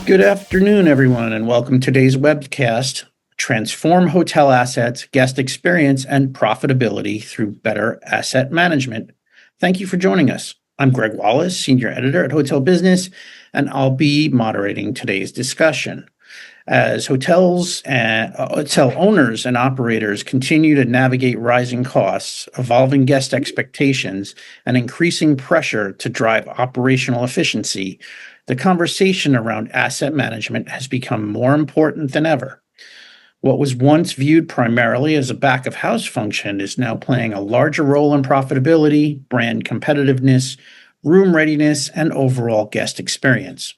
Good afternoon, everyone, and welcome to today's webcast, Transform Hotel Assets, Guest Experience, and Profitability Through Better Asset Management. Thank you for joining us. I'm Gregg Wallis, Senior Editor at Hotel Business, and I'll be moderating today's discussion. As hotel owners and operators continue to navigate rising costs, evolving guest expectations, and increasing pressure to drive operational efficiency, the conversation around asset management has become more important than ever. What was once viewed primarily as a back-of-house function is now playing a larger role in profitability, brand competitiveness, room readiness, and overall guest experience.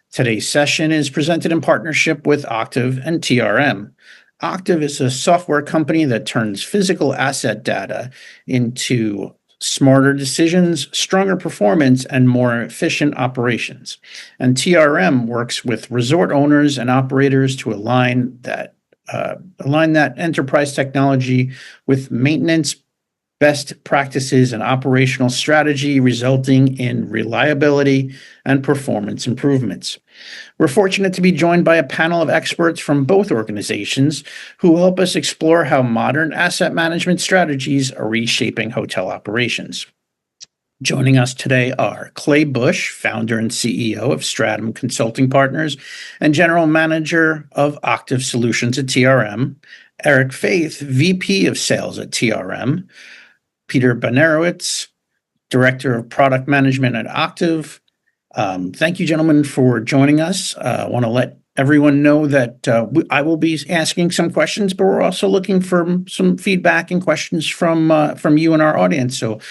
Today's session is presented in partnership with Octave and TRM. Octave is a software company that turns physical asset data into smarter decisions, stronger performance, and more efficient operations. And TRM works with resort owners and operators to align that enterprise technology with maintenance best practices and operational strategy, resulting in reliability and performance improvements. We're fortunate to be joined by a panel of experts from both organizations who will help us explore how modern asset management strategies are reshaping hotel operations. Joining us today are Clay Bush, founder and CEO of Stratum Consulting Partners and general manager of Octave Solutions at TRM, Eric Faith, VP of sales at TRM, Peter Bynarowicz, Director of Product Management at Octave. Thank you, gentlemen, for joining us. I want to let everyone know that I will be asking some questions, but we're also looking for some feedback and questions from you and our audience. So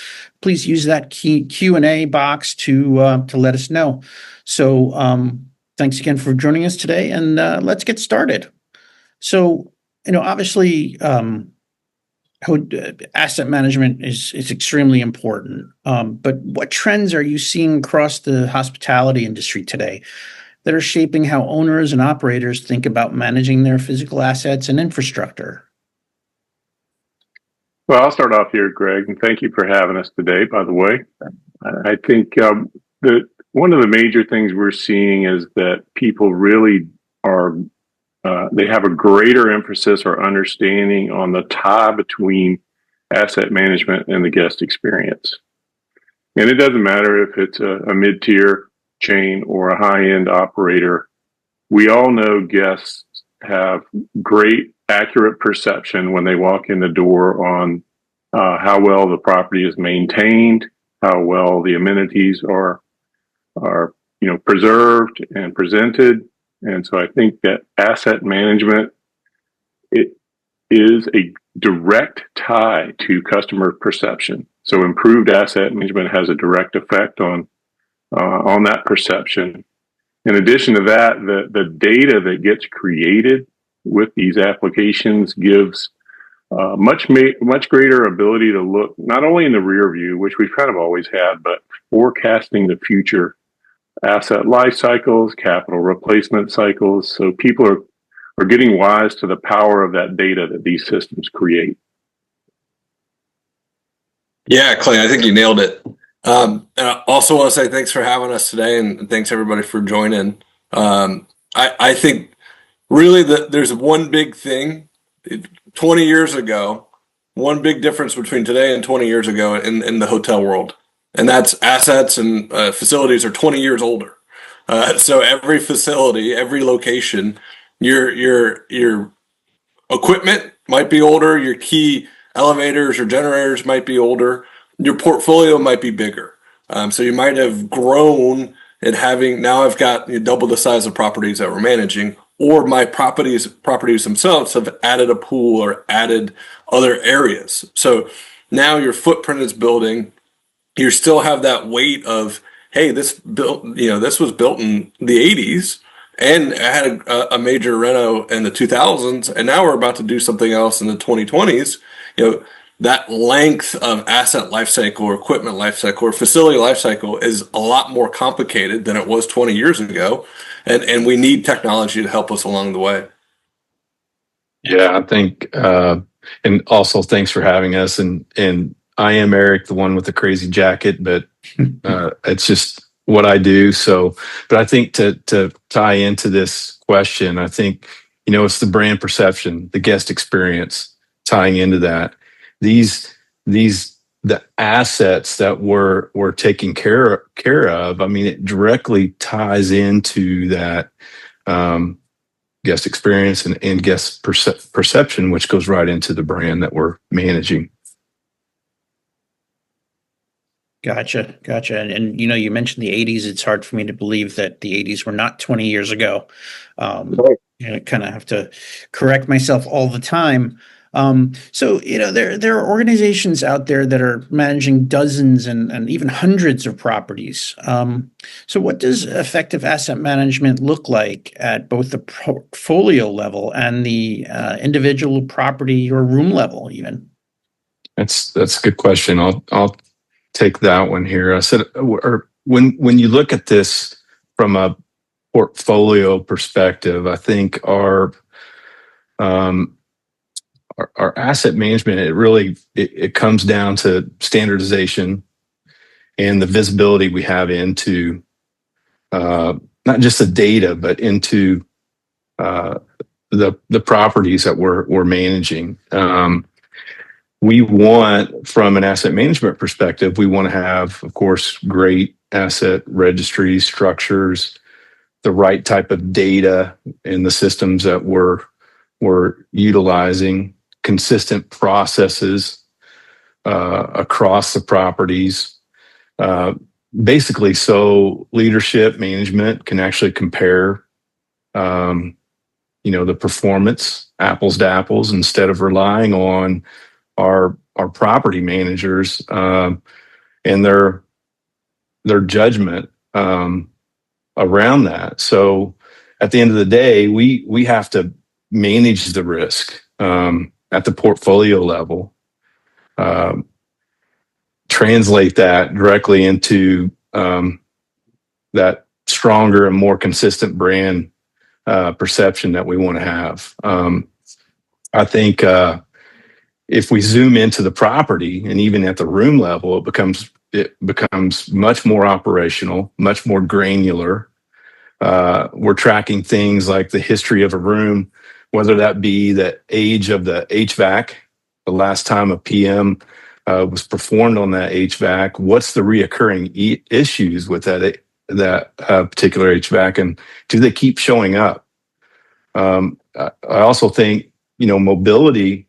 please use that Q&A box to let us know. So thanks again for joining us today, and let's get started. So, obviously, asset management is extremely important. But what trends are you seeing across the hospitality industry today that are shaping how owners and operators think about managing their physical assets and infrastructure? Well, I'll start off here, Greg, and thank you for having us today, by the way. I think one of the major things we're seeing is that people really are they have a greater emphasis or understanding on the tie between asset management and the guest experience. And it doesn't matter if it's a mid-tier chain or a high-end operator. We all know guests have great, accurate perception when they walk in the door on how well the property is maintained, how well the amenities are preserved and presented. And so I think that asset management, it is a direct tie to customer perception. So improved asset management has a direct effect on that perception. In addition to that, the data that gets created with these applications gives much greater ability to look not only in the rear view, which we've kind of always had, but forecasting the future asset life cycles, capital replacement cycles. So people are getting wise to the power of that data that these systems create. Yeah, Clay, I think you nailed it. And I also want to say thanks for having us today, and thanks everybody for joining. I think really that there's one big thing. 20 years ago, one big difference between today and 20 years ago in the hotel world. And that's assets and facilities are 20 years older. So every facility, every location, your equipment might be older, your key elevators or generators might be older, your portfolio might be bigger. So you might have grown and now I've got double the size of properties that we're managing, or my properties themselves have added a pool or added other areas. So now your footprint is building. You still have that weight of, hey, this was built in the 80s and had a major reno in the 2000s, and now we're about to do something else in the 2020s. That length of asset lifecycle or equipment lifecycle or facility lifecycle is a lot more complicated than it was 20 years ago, and we need technology to help us along the way. Yeah, I think, and also thanks for having us. And I am Eric, the one with the crazy jacket, but it's just what I do. So, but I think to tie into this question, I think, it's the brand perception, the guest experience tying into that. The assets that we're taking care of. I mean, it directly ties into that guest experience and guest perception, which goes right into the brand that we're managing. Gotcha. And you mentioned the 80s. It's hard for me to believe that the 80s were not 20 years ago. Right. I kind of have to correct myself all the time. So there are organizations out there that are managing dozens and even hundreds of properties. So what does effective asset management look like at both the portfolio level and the individual property or room level, even? That's a good question. I'll take that one here. I said, or when you look at this from a portfolio perspective, I think our asset management, it comes down to standardization and the visibility we have into not just the data, but into the properties that we're managing. We want, from an asset management perspective, we want to have, of course, great asset registries, structures, the right type of data in the systems that we're utilizing, consistent processes across the properties, basically, so leadership management can actually compare, the performance apples to apples instead of relying on our property managers and their judgment around that. So at the end of the day, we have to manage the risk at the portfolio level, translate that directly into that stronger and more consistent brand perception that we want to have. I think if we zoom into the property and even at the room level, it becomes much more operational, much more granular. We're tracking things like the history of a room, whether that be the age of the HVAC, the last time a PM was performed on that HVAC, what's the reoccurring issues with that particular HVAC, and do they keep showing up? I also think mobility,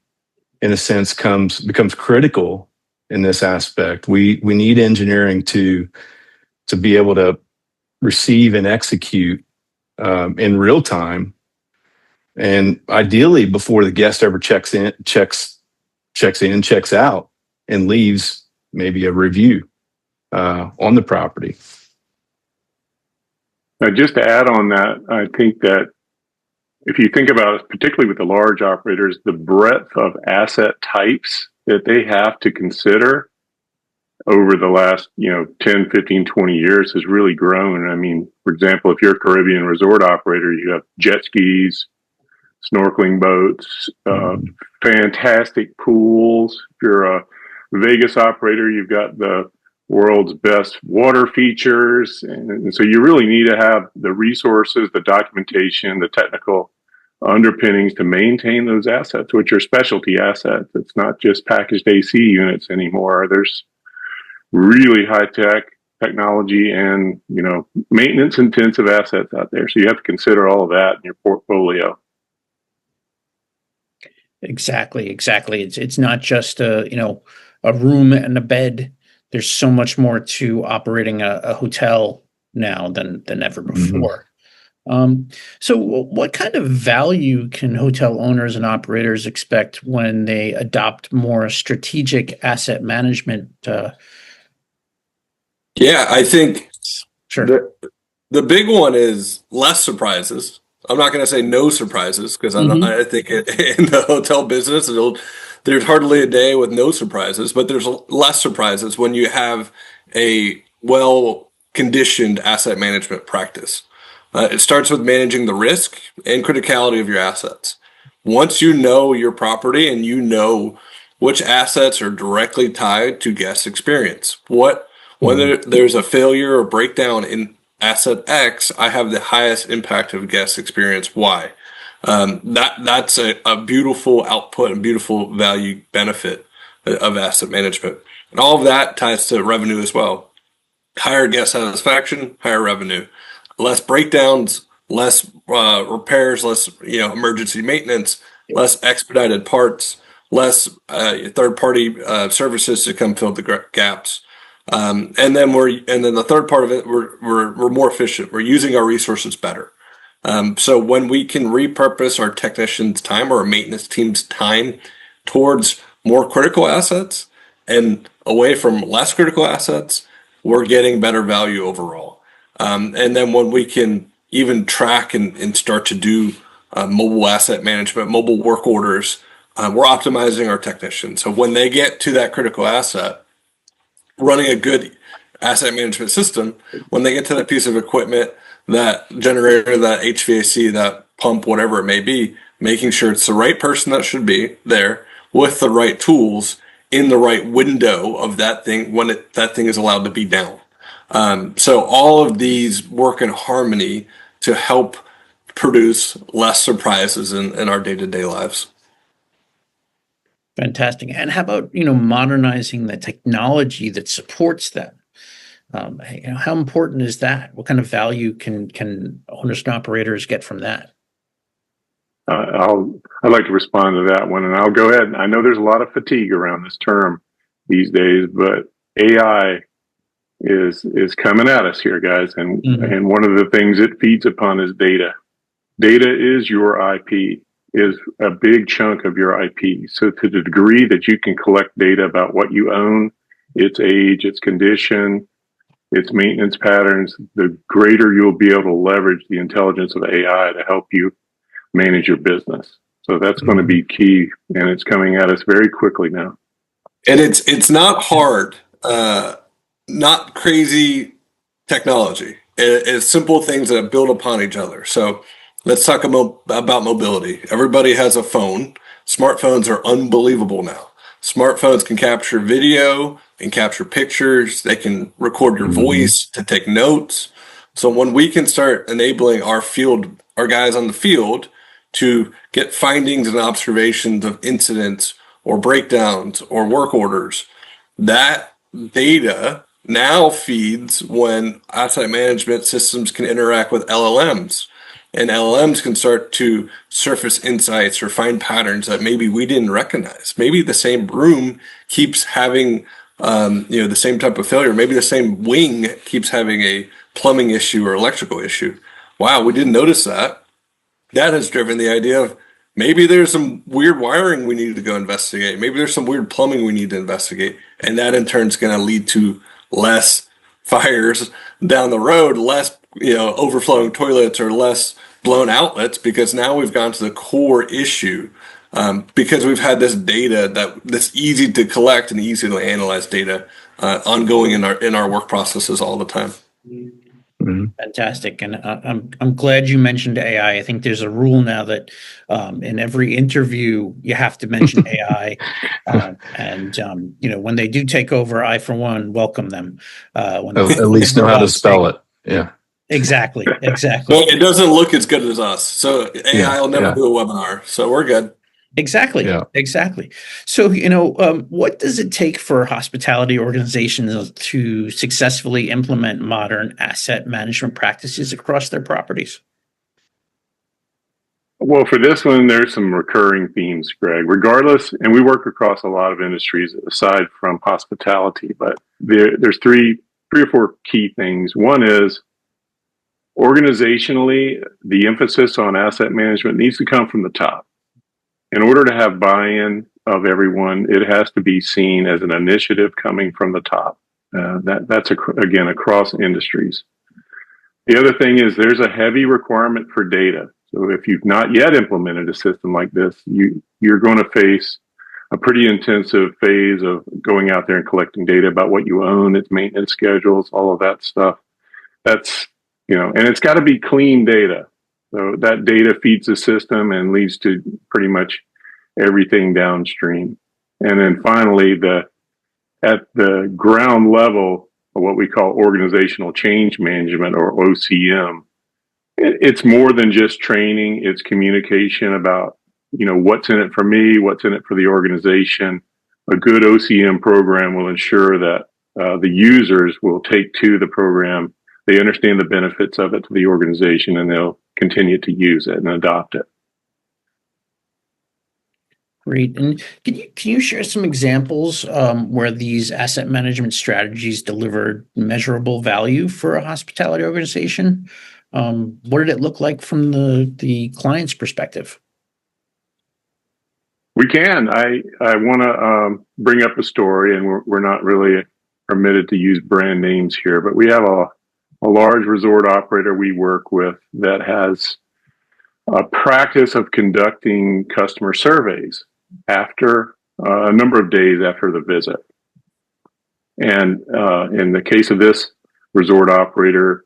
in a sense, becomes critical in this aspect. We need engineering to be able to receive and execute in real time, and ideally before the guest ever checks in, checks out, and leaves maybe a review on the property. Now, just to add on that, I think that if you think about it, particularly with the large operators, the breadth of asset types that they have to consider over the last 10, 15, 20 years has really grown. I mean, for example, if you're a Caribbean resort operator, you have jet skis, snorkeling boats, fantastic pools. If you're a Vegas operator, you've got the world's best water features. And so you really need to have the resources, the documentation, the technical underpinnings to maintain those assets, which are specialty assets. It's not just packaged AC units anymore. There's really high-tech technology and, maintenance-intensive assets out there. So you have to consider all of that in your portfolio. Exactly. It's not just a room and a bed. There's so much more to operating a hotel now than ever before. So what kind of value can hotel owners and operators expect when they adopt more strategic asset management? I think Sure. the big one is less surprises. I'm not going to say no surprises, because I think in the hotel business, there's hardly a day with no surprises, but there's less surprises when you have a well-conditioned asset management practice. It starts with managing the risk and criticality of your assets. Once you know your property and you know which assets are directly tied to guest experience, what When there's a failure or breakdown in asset X, I have the highest impact of guest experience Y. That's a beautiful output and beautiful value benefit of asset management. And all of that ties to revenue as well. Higher guest satisfaction, higher revenue, less breakdowns, less repairs, less emergency maintenance, less expedited parts, less third-party services to come fill the gaps. And then the third part of it, we're more efficient. We're using our resources better. So when we can repurpose our technicians' time or our maintenance team's time towards more critical assets and away from less critical assets, we're getting better value overall. And then when we can even track and start to do mobile asset management, mobile work orders, we're optimizing our technicians. So when they get to that critical asset, running a good asset management system, when they get to that piece of equipment, that generator, that HVAC, that pump, whatever it may be, making sure it's the right person that should be there with the right tools in the right window of that thing when that thing is allowed to be down. So all of these work in harmony to help produce less surprises in our day-to-day lives. Fantastic. And how about, modernizing the technology that supports them? How important is that? What kind of value can owners and operators get from that? I'd like to respond to that one, and I'll go ahead. I know there's a lot of fatigue around this term these days, but AI is coming at us here, guys. And and one of the things it feeds upon is data. Data is your IP, is a big chunk of your IP. So to the degree that you can collect data about what you own, its age, its condition, its maintenance patterns, the greater you'll be able to leverage the intelligence of AI to help you manage your business. So that's going to be key, and it's coming at us very quickly now. And it's not hard, not crazy technology. It's simple things that build upon each other. So let's talk about mobility. Everybody has a phone. Smartphones are unbelievable now. Smartphones can capture video and capture pictures. They can record your voice to take notes. So when we can start enabling our guys on the field to get findings and observations of incidents or breakdowns or work orders, that data now feeds when asset management systems can interact with LLMs. And LLMs can start to surface insights or find patterns that maybe we didn't recognize. Maybe the same room keeps having, the same type of failure. Maybe the same wing keeps having a plumbing issue or electrical issue. Wow, we didn't notice that. That has driven the idea of maybe there's some weird wiring we need to go investigate. Maybe there's some weird plumbing we need to investigate. And that in turn is going to lead to less fires down the road, less overflowing toilets or less blown outlets, because now we've gone to the core issue, because we've had this data that's easy to collect and easy to analyze data ongoing in our work processes all the time. Fantastic. And I'm glad you mentioned AI. I think there's a rule now that in every interview you have to mention AI. When they do take over, I, for one, welcome them. At least know how to spell it. Yeah. Exactly. Well, it doesn't look as good as us. So AI will never do a webinar. So we're good. Exactly. Yeah. Exactly. So, what does it take for hospitality organizations to successfully implement modern asset management practices across their properties? Well, for this one, there's some recurring themes, Greg, regardless, and we work across a lot of industries aside from hospitality, but there's three or four key things. One is, organizationally, the emphasis on asset management needs to come from the top. In order to have buy-in of everyone, it has to be seen as an initiative coming from the top. That's again, across industries. The other thing is there's a heavy requirement for data. So if you've not yet implemented a system like this, you're going to face a pretty intensive phase of going out there and collecting data about what you own, its maintenance schedules, all of that stuff. That's, and it's got to be clean data. So that data feeds the system and leads to pretty much everything downstream. And then finally, at the ground level, what we call organizational change management, or OCM. It's more than just training. It's communication about, what's in it for me, what's in it for the organization. A good OCM program will ensure that the users will take to the program. They understand the benefits of it to the organization, and they'll continue to use it and adopt it. Great. And can you share some examples where these asset management strategies delivered measurable value for a hospitality organization? What did it look like from the client's perspective? We can. I want to bring up a story, and we're not really permitted to use brand names here, but we have a large resort operator we work with that has a practice of conducting customer surveys after a number of days after the visit. And in the case of this resort operator,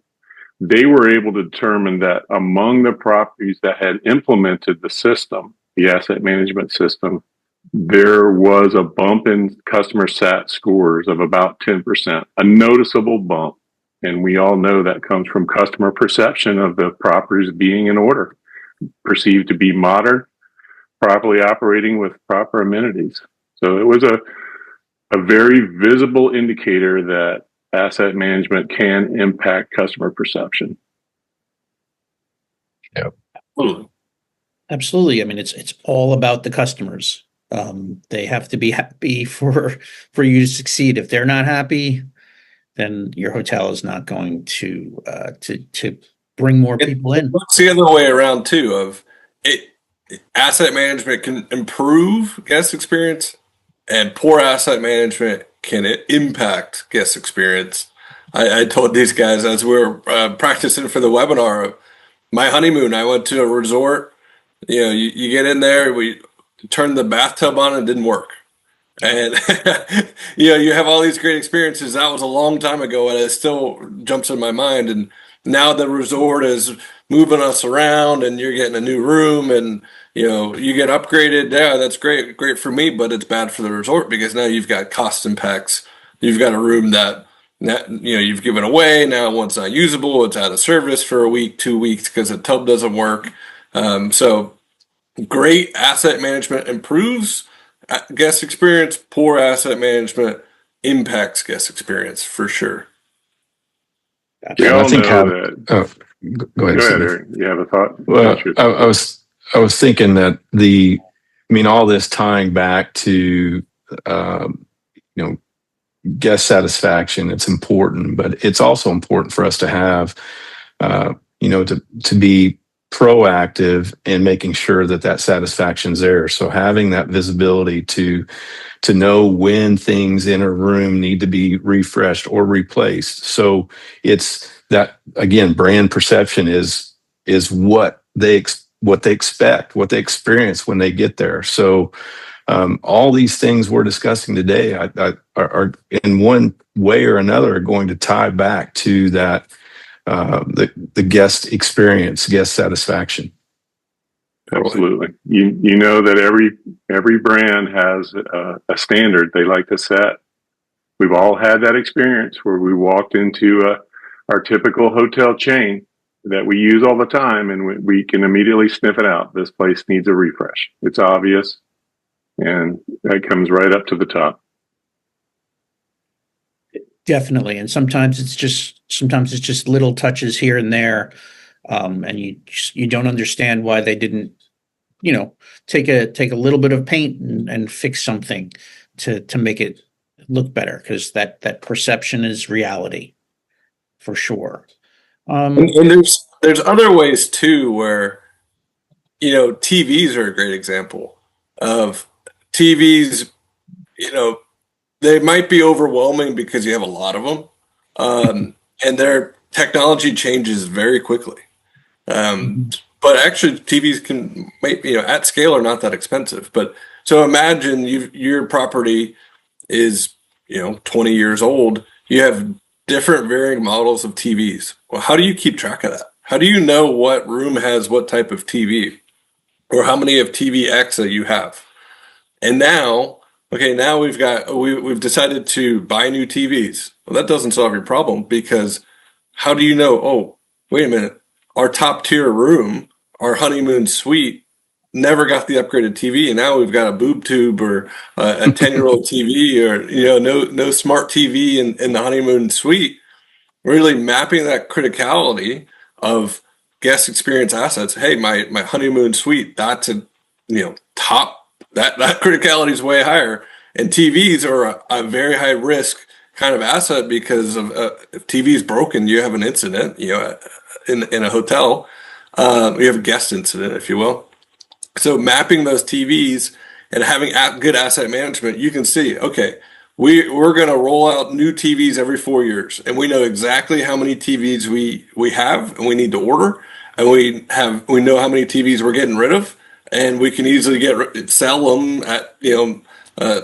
they were able to determine that among the properties that had implemented the system, the asset management system, there was a bump in customer sat scores of about 10%, a noticeable bump. And we all know that comes from customer perception of the properties being in order, perceived to be modern, properly operating with proper amenities. So it was a very visible indicator that asset management can impact customer perception. Yep. Absolutely. I mean, it's all about the customers. They have to be happy for you to succeed. If they're not happy, then your hotel is not going to bring more people in. It's the other way around too. Of it, asset management can improve guest experience, and poor asset management can impact guest experience. I told these guys as we were practicing for the webinar, my honeymoon, I went to a resort. You get in there, we turned the bathtub on, and it didn't work. And you have all these great experiences. That was a long time ago, and it still jumps in my mind. And now the resort is moving us around, and you're getting a new room, and you get upgraded. Yeah, that's great for me, but it's bad for the resort because now you've got cost impacts. You've got a room that you've given away. Now once not usable, it's out of service for a week, 2 weeks because the tub doesn't work. So great asset management improves guest experience. Poor asset management impacts guest experience for sure. We all know that. Go ahead, Steve. Eric. You have a thought? Well, I was thinking that all this tying back to guest satisfaction, it's important, but it's also important for us to have to be proactive in making sure that satisfaction's there. So having that visibility to know when things in a room need to be refreshed or replaced. So it's that, again, brand perception is what they expect, what they experience when they get there. So all these things we're discussing today are in one way or another going to tie back to that the guest experience, guest satisfaction. Absolutely. You know that every brand has a standard they like to set. We've all had that experience where we walked into our typical hotel chain that we use all the time, and we can immediately sniff it out. This place needs a refresh. It's obvious, and that comes right up to the top. Definitely. And sometimes it's just little touches here and there. And you don't understand why they didn't, take a little bit of paint and fix something to make it look better, because that perception is reality for sure. And there's other ways too where, TVs are a great example of TVs, they might be overwhelming because you have a lot of them, and their technology changes very quickly. But actually, TVs at scale are not that expensive. But so imagine your property is 20 years old. You have different varying models of TVs. Well, how do you keep track of that? How do you know what room has what type of TV, or how many of TV X that you have? And now Okay, now we've decided to buy new TVs. Well, that doesn't solve your problem, because how do you know, oh, wait a minute, our top tier room, our honeymoon suite, never got the upgraded TV, and now we've got a boob tube or a 10-year-old TV, or no smart TV in the honeymoon suite. Really mapping that criticality of guest experience assets. Hey, my honeymoon suite, that's a top, that criticality is way higher, and TVs are a very high risk kind of asset, because of if TV is broken, you have an incident. In a hotel, you have a guest incident, if you will. So mapping those TVs and having good asset management, you can see, okay, we're going to roll out new TVs every 4 years, and we know exactly how many TVs we have and we need to order, and we know how many TVs we're getting rid of, and we can easily sell them at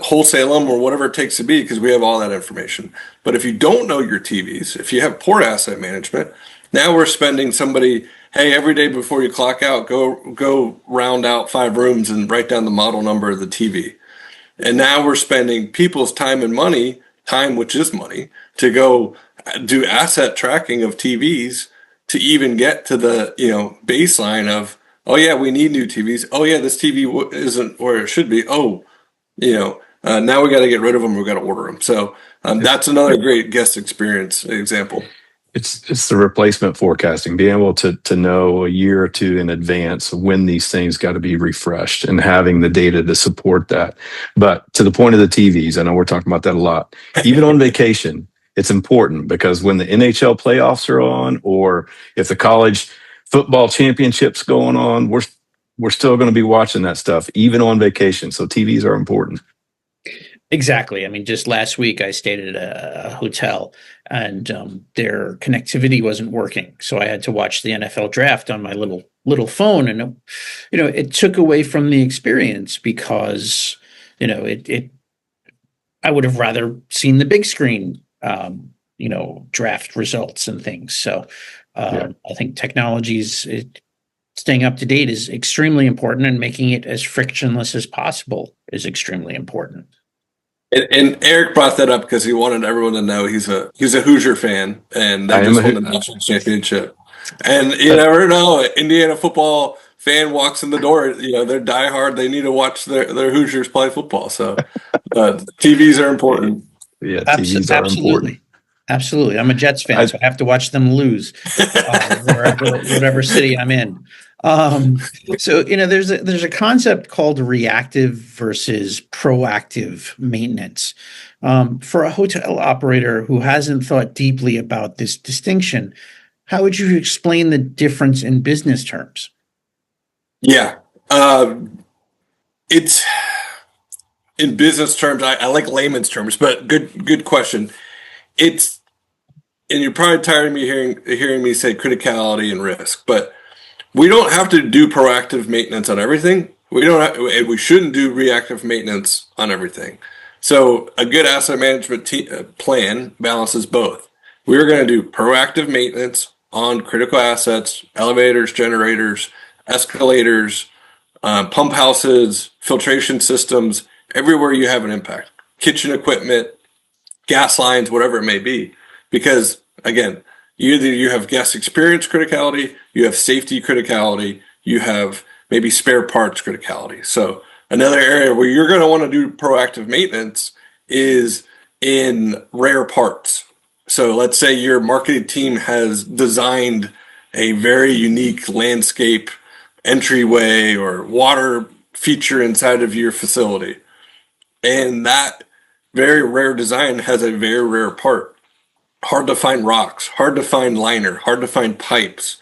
wholesale them or whatever it takes to be, because we have all that information. But if you don't know your TVs, if you have poor asset management, now we're spending somebody, hey, every day before you clock out, go round out 5 rooms and write down the model number of the TV. And now we're spending people's time and money, time which is money, to go do asset tracking of TVs to even get to the baseline of, oh yeah, we need new TVs. Oh yeah, this TV isn't where it should be. Oh, now we got to get rid of them. We got to order them. So that's another great guest experience example. It's the replacement forecasting, being able to know a year or two in advance when these things got to be refreshed, and having the data to support that. But to the point of the TVs, I know we're talking about that a lot. Even on vacation, it's important, because when the NHL playoffs are on, or if the college football championship's going on, we're still going to be watching that stuff, even on vacation. So TVs are important. Exactly. I mean, just last week I stayed at a hotel, and their connectivity wasn't working, so I had to watch the NFL draft on my little phone, and it took away from the experience, because I would have rather seen the big screen, draft results and things. So I think technologies, staying up to date is extremely important, and making it as frictionless as possible is extremely important. And Eric brought that up because he wanted everyone to know he's a Hoosier fan, and they just won the national championship. And you never know, an Indiana football fan walks in the door, they're diehard. They need to watch their Hoosiers play football. So TVs are important. Yeah, TVs are important. Absolutely. I'm a Jets fan, so I have to watch them lose whatever city I'm in. So there's a concept called reactive versus proactive maintenance. For a hotel operator who hasn't thought deeply about this distinction, how would you explain the difference in business terms? Yeah, it's in business terms. I like layman's terms, but good question. And you're probably tired of me hearing me say criticality and risk, but we don't have to do proactive maintenance on everything. We shouldn't do reactive maintenance on everything. So a good asset management plan balances both. We're going to do proactive maintenance on critical assets, elevators, generators, escalators, pump houses, filtration systems, everywhere you have an impact, kitchen equipment, gas lines, whatever it may be. Because again, you have guest experience criticality, you have safety criticality, you have maybe spare parts criticality. So another area where you're going to want to do proactive maintenance is in rare parts. So let's say your marketing team has designed a very unique landscape entryway or water feature inside of your facility, and that very rare design has a very rare part. Hard to find rocks, hard to find liner, hard to find pipes.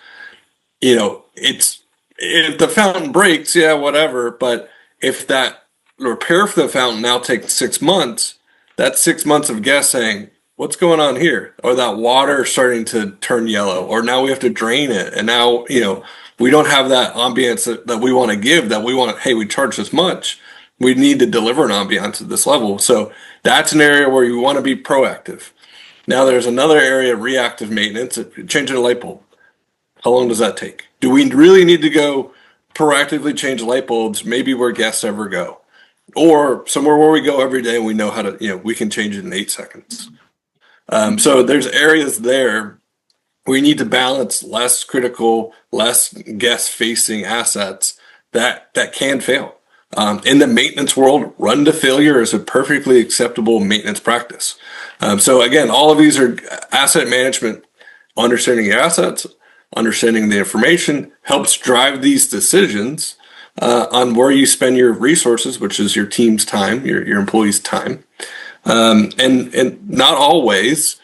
It's, if the fountain breaks, yeah, whatever. But if that repair for the fountain now takes 6 months, that's 6 months of guests saying, what's going on here? Or that water starting to turn yellow, or now we have to drain it. And now, we don't have that ambiance that we want to give, that we want, hey, we charge this much. We need to deliver an ambiance at this level. So that's an area where you want to be proactive. Now there's another area, reactive maintenance, changing a light bulb. How long does that take? Do we really need to go proactively change light bulbs, maybe where guests ever go? or somewhere where we go every day and we know how to, we can change it in 8 seconds. So there's areas there we need to balance less critical, less guest-facing assets that can fail. In the maintenance world, run to failure is a perfectly acceptable maintenance practice. So again, all of these are asset management. Understanding your assets, understanding the information helps drive these decisions on where you spend your resources, which is your team's time, your employees' time. And not always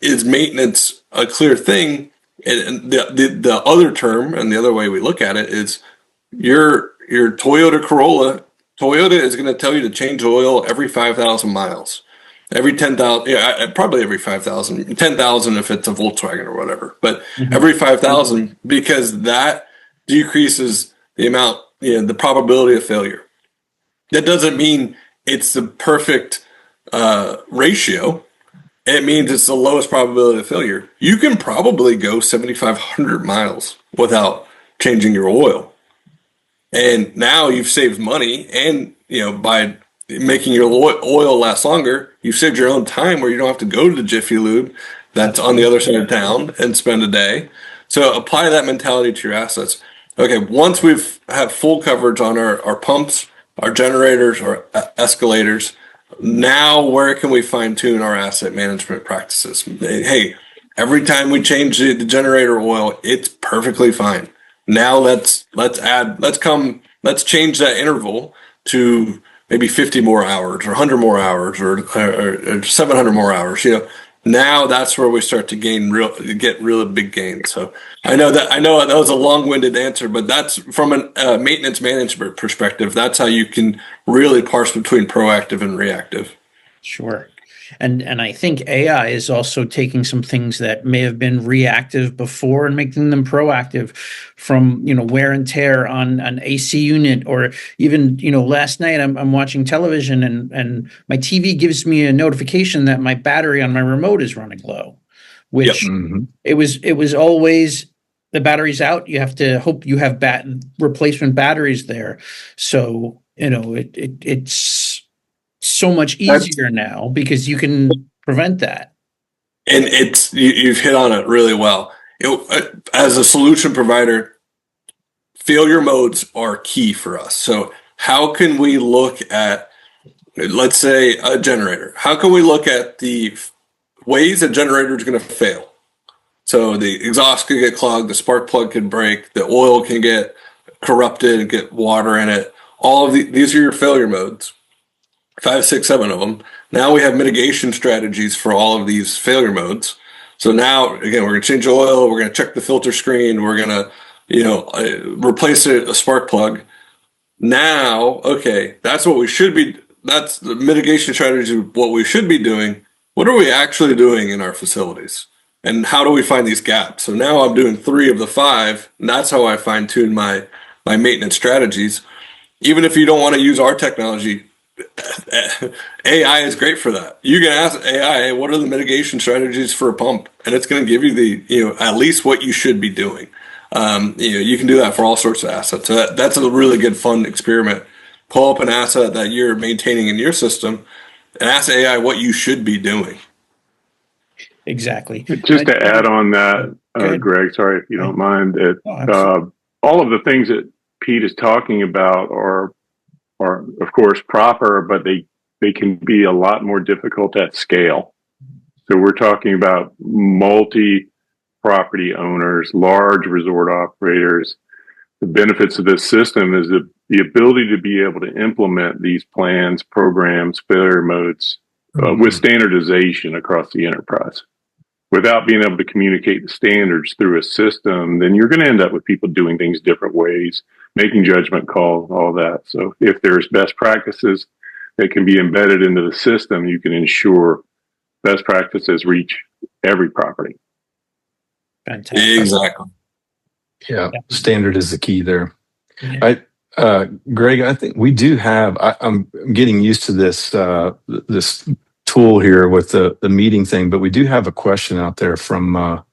is maintenance a clear thing. And the other term and the other way we look at it is your Toyota Corolla. Toyota is going to tell you to change oil every 5,000 miles. Every 10,000, probably every 5,000, 10,000 if it's a Volkswagen or whatever, but every 5,000, because that decreases the amount, the probability of failure. That doesn't mean it's the perfect ratio. It means it's the lowest probability of failure. You can probably go 7,500 miles without changing your oil. And now you've saved money and, by making your oil last longer, you've saved your own time where you don't have to go to the Jiffy Lube that's on the other side of town and spend a day. So apply that mentality to your assets. Okay, once we've had full coverage on our pumps, our generators, our escalators, now where can we fine tune our asset management practices? Hey, every time we change the generator oil, it's perfectly fine. Now let's change that interval to maybe 50 more hours or 100 more hours or 700 more hours. Now that's where we start to get really big gains. So I know that was a long-winded answer, but that's from a maintenance management perspective. That's how you can really parse between proactive and reactive. Sure. And I think AI is also taking some things that may have been reactive before and making them proactive, from, wear and tear on an AC unit, or even, last night I'm watching television and my TV gives me a notification that my battery on my remote is running low, which it was always the battery's out. You have to hope you have replacement batteries there. So, it's so much easier now because you can prevent that. And you've hit on it really well. As a solution provider, failure modes are key for us. So how can we look at, let's say, a generator? How can we look at the ways a generator is going to fail? So the exhaust could get clogged, the spark plug could break, the oil can get corrupted and get water in it. All of these are your failure modes. 5, 6, 7 of them. Now we have mitigation strategies for all of these failure modes. So now, again, we're going to change oil. We're going to check the filter screen. We're going to, replace a spark plug. Now, okay, that's what we should be. That's the mitigation strategy. What we should be doing. What are we actually doing in our facilities? And how do we find these gaps? So now I'm doing 3 of the 5. And that's how I fine tune my maintenance strategies. Even if you don't want to use our technology, AI is great for that. You can ask AI, what are the mitigation strategies for a pump? And it's going to give you at least what you should be doing. You can do that for all sorts of assets. So that's a really good fun experiment. Pull up an asset that you're maintaining in your system and ask AI what you should be doing. Exactly. Just to add on that, Greg, sorry if you don't mind, all of the things that Pete is talking about are of course proper, but they can be a lot more difficult at scale. So we're talking about multi-property owners, large resort operators. The benefits of this system is the ability to be able to implement these plans, programs, failure modes with standardization across the enterprise. Without being able to communicate the standards through a system, then you're going to end up with people doing things different ways, making judgment calls, all that. So if there's best practices that can be embedded into the system, you can ensure best practices reach every property. Fantastic. Exactly. Yeah. Standard is the key there. Yeah. Greg, I think we do have, I'm getting used to this, this tool here with the meeting thing, but we do have a question out there from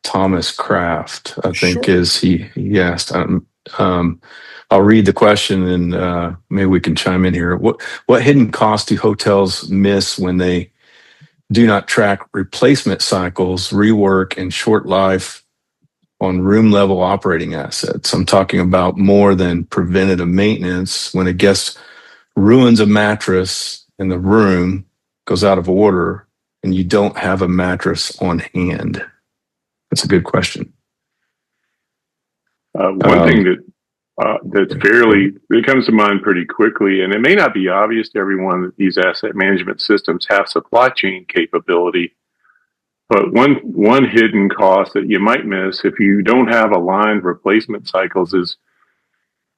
Thomas Kraft, I think. Sure. Is he asked, I'll read the question and maybe we can chime in here. What hidden costs do hotels miss when they do not track replacement cycles, rework, and short life on room level operating assets? I'm talking about more than preventative maintenance. When a guest ruins a mattress and the room goes out of order and you don't have a mattress on hand. That's a good question. One thing that's it comes to mind pretty quickly, and it may not be obvious to everyone that these asset management systems have supply chain capability, but one hidden cost that you might miss if you don't have aligned replacement cycles is,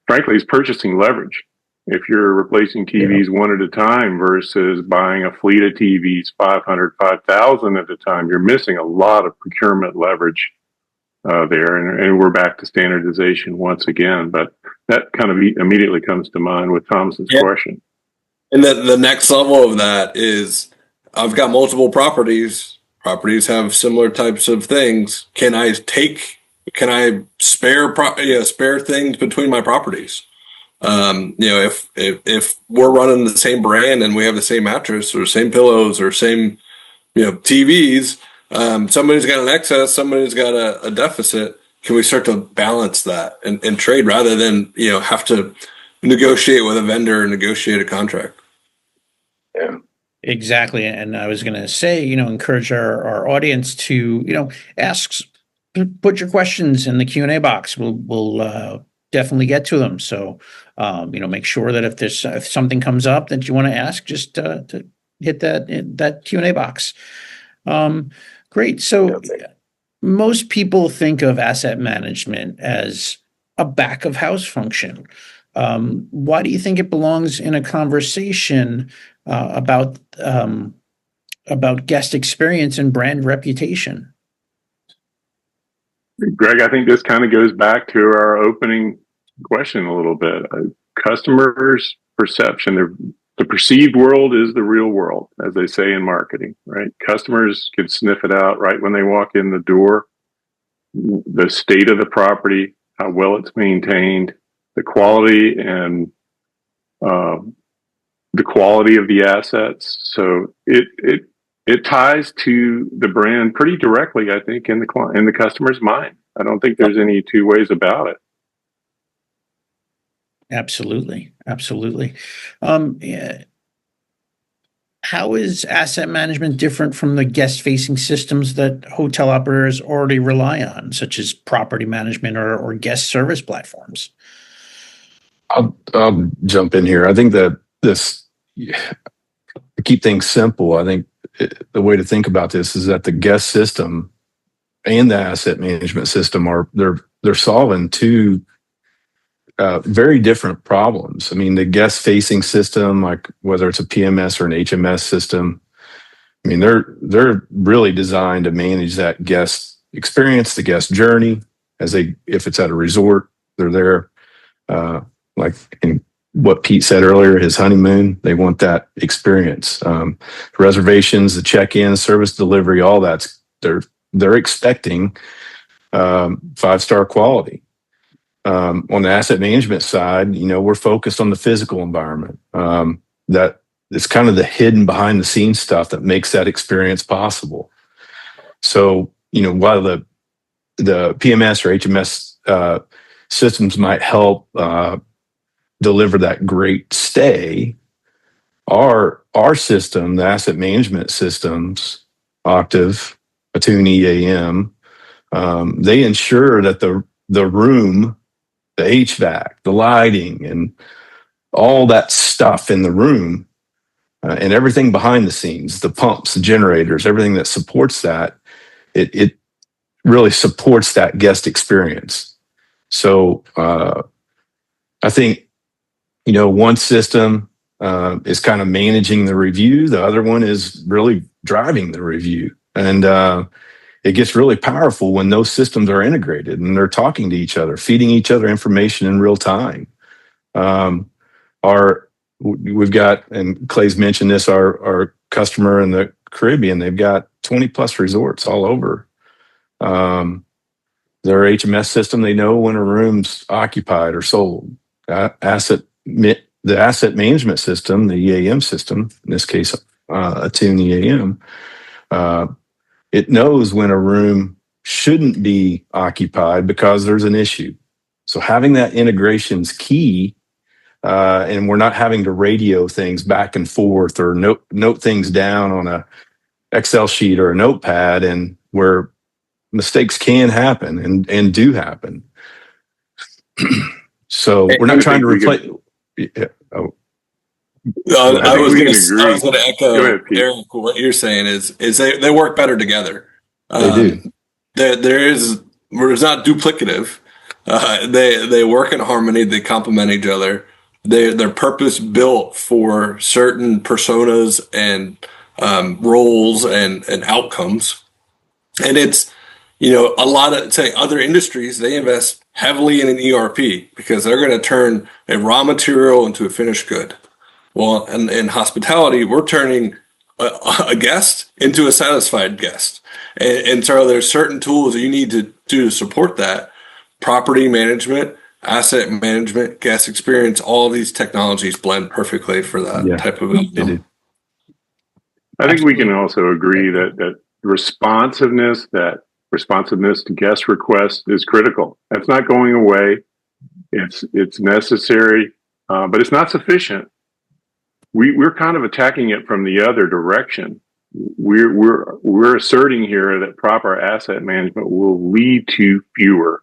frankly, is purchasing leverage. If you're replacing TVs one at a time versus buying a fleet of TVs, 500, 5,000 at a time, you're missing a lot of procurement leverage there. And we're back to standardization once again. But that kind of immediately comes to mind with Thomas's question. And the next level of that is, I've got multiple properties. Properties have similar types of things. Can I spare things between my properties? If we're running the same brand and we have the same mattress or same pillows or same, TVs, somebody's got an excess, somebody's got a deficit. Can we start to balance that and trade rather than, have to negotiate with a vendor and negotiate a contract? Yeah. Exactly. And I was going to say, encourage our audience to, put your questions in the Q&A box. We'll definitely get to them. So, make sure that if something comes up that you want to ask, just to hit that Q&A box. Great. So most people think of asset management as a back of house function. Why do you think it belongs in a conversation about guest experience and brand reputation? Greg, I think this kind of goes back to our opening question a little bit. Customers' perception, the perceived world is the real world, as they say in marketing, right? Customers can sniff it out right when they walk in the door. The state of the property, how well it's maintained, the quality and the quality of the assets. So it ties to the brand pretty directly, I think, in the customer's mind. I don't think there's any two ways about it. Absolutely. How is asset management different from the guest-facing systems that hotel operators already rely on, such as property management or guest service platforms? I'll jump in here. I think that to keep things simple, I think the way to think about this is that the guest system and the asset management system they're solving two very different problems. I mean, the guest facing system, like whether it's a PMS or an HMS system, I mean, they're really designed to manage that guest experience, the guest journey. If it's at a resort, they're there. Like in what Pete said earlier, his honeymoon, they want that experience. Reservations, the check-in, service delivery, all that's they're expecting 5-star quality. On the asset management side, we're focused on the physical environment. That is kind of the hidden behind the scenes stuff that makes that experience possible. So, while the PMS or HMS systems might help deliver that great stay, our system, the asset management systems, Octave, Attune EAM, they ensure that the room, the HVAC, the lighting, and all that stuff in the room, and everything behind the scenes, the pumps, the generators, everything that supports that, it really supports that guest experience. So I think, one system is kind of managing the review. The other one is really driving the review. And it gets really powerful when those systems are integrated and they're talking to each other, feeding each other information in real time. We've got, and Clay's mentioned this, our customer in the Caribbean, they've got 20 plus resorts all over. Their HMS system, they know when a room's occupied or sold. The asset management system, the EAM system, in this case, Attune EAM, it knows when a room shouldn't be occupied because there's an issue. So having that integration is key, and we're not having to radio things back and forth or note things down on a Excel sheet or a notepad, and where mistakes can happen and do happen. So we're not trying to replace. I was going to echo Eric. What you're saying is they work better together. They do. There's not duplicative. They work in harmony. They complement each other. They're purpose built for certain personas and roles and outcomes. And it's, a lot of, say, other industries, they invest heavily in an ERP because they're going to turn a raw material into a finished good. Well, in hospitality, we're turning a guest into a satisfied guest. And so there's certain tools that you need to do to support that. Property management, asset management, guest experience, all these technologies blend perfectly for that type of outcome. I think we can also agree that responsiveness to guest requests is critical. That's not going away. It's necessary, but it's not sufficient. We're kind of attacking it from the other direction. We're asserting here that proper asset management will lead to fewer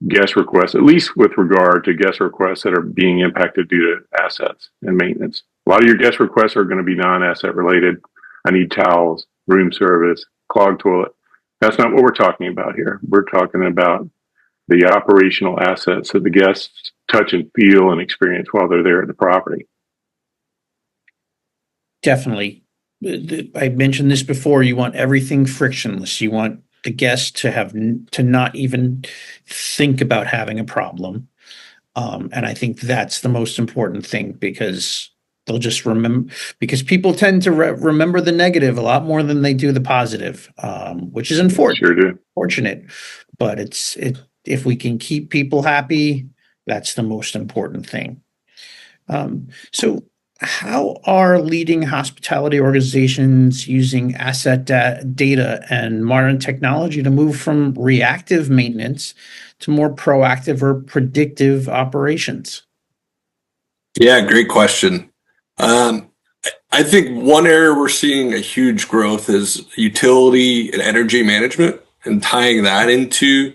guest requests, at least with regard to guest requests that are being impacted due to assets and maintenance. A lot of your guest requests are going to be non-asset related. I need towels, room service, clogged toilet. That's not what we're talking about here. We're talking about the operational assets that the guests touch and feel and experience while they're there at the property. Definitely. I mentioned this before. You want everything frictionless. You want the guest to not even think about having a problem. And I think that's the most important thing, because they'll just remember, because people tend to remember the negative a lot more than they do the positive, which is unfortunate. But if we can keep people happy, that's the most important thing. So how are leading hospitality organizations using asset data and modern technology to move from reactive maintenance to more proactive or predictive operations? Yeah, great question. I think one area we're seeing a huge growth is utility and energy management, and tying that into